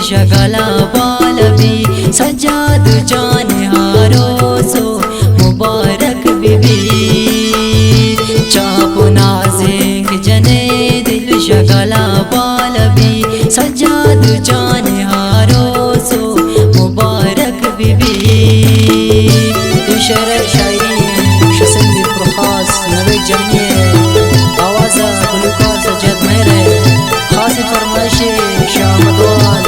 शगला बालवी सजाद जान हारो सो मुबारक बीबी चापो नाज़िक जने दिल शगला बालवी सजाद जान हारो सो मुबारक बीबी शेर शायरी शसंदी प्रखास नवे जमिए आवाज़ गुलकार सज्जाद मेहर खास फरमाइश शाहमदवाल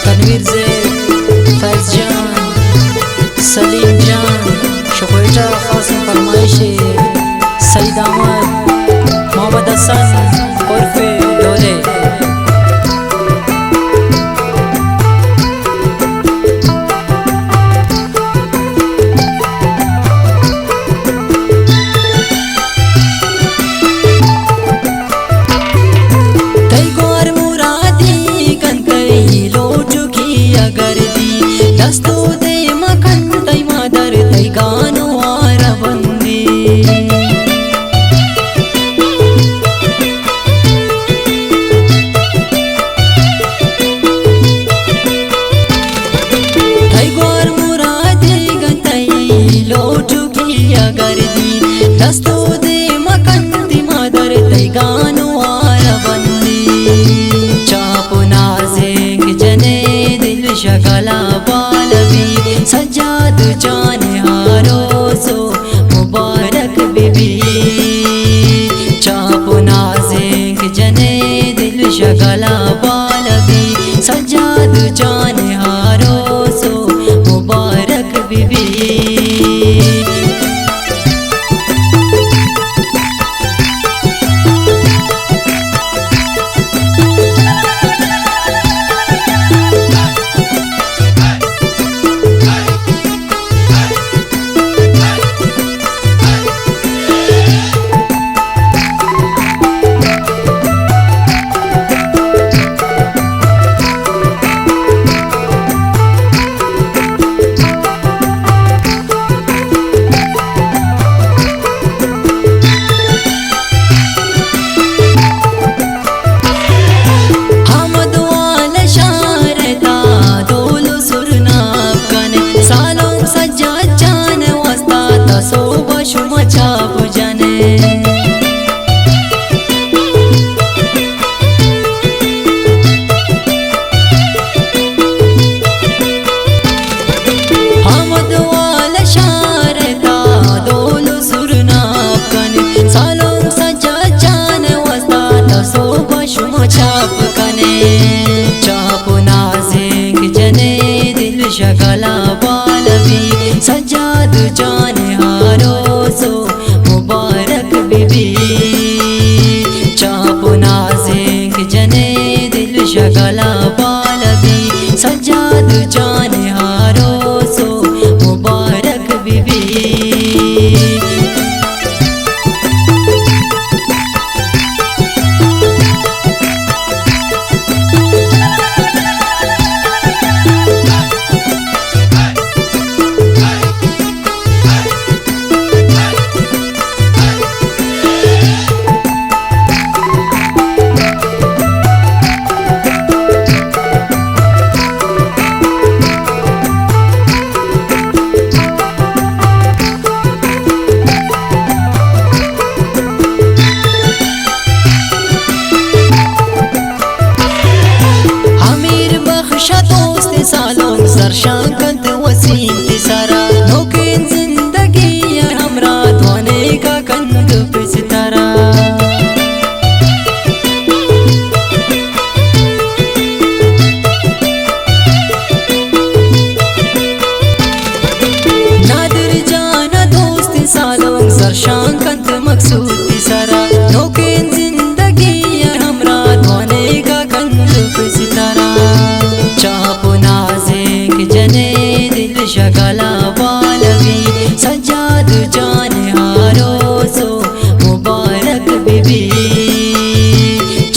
तनवीर ज़ैद फैज़ जान सलीम जान शुक्रिया खास फरमाइश सईद अहमद मोहम्मद हसन उर्फ डोले शगला बालवी सजाद जान हारो सो मुबारक बीबी चापो नाज़िक जने दिल शगला बालवी सजाद जान हारो सो मुबारक बीबी शगला बालवी सजाद जान हारो सो मुबारक बीबी चापो नाज़िक जने दिल शगला बालवी सजाद जान हारो सो मुबारक बीबी सरशांकंत वसीम सारा नौकीन जिंदगी हमरा धोने का कंद पे सितारा नादिर जाना दोस्त सालों सरशांकंत मकसूद सारा नौकीन जिंदगी हमरा धोने का कंद पे सितारा चापो नाज़िक जने दिल शगला बालवी सजाद जान हारो सो मुबारक बीबी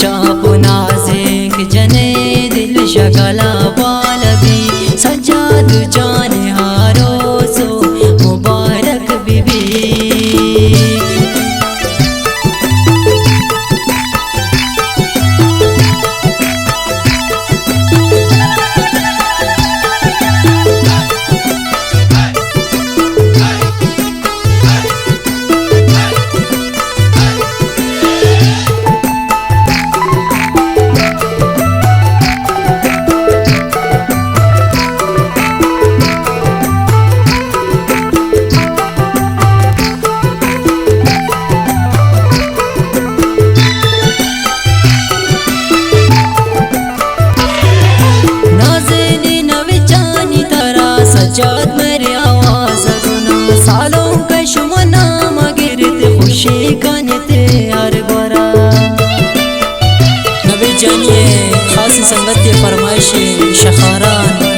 चापो नाज़िक जने दिल शगला बालवी सजाद जान हारो सो मुबारक बीबी ये खासी संगत की फरमाइश है शखारान।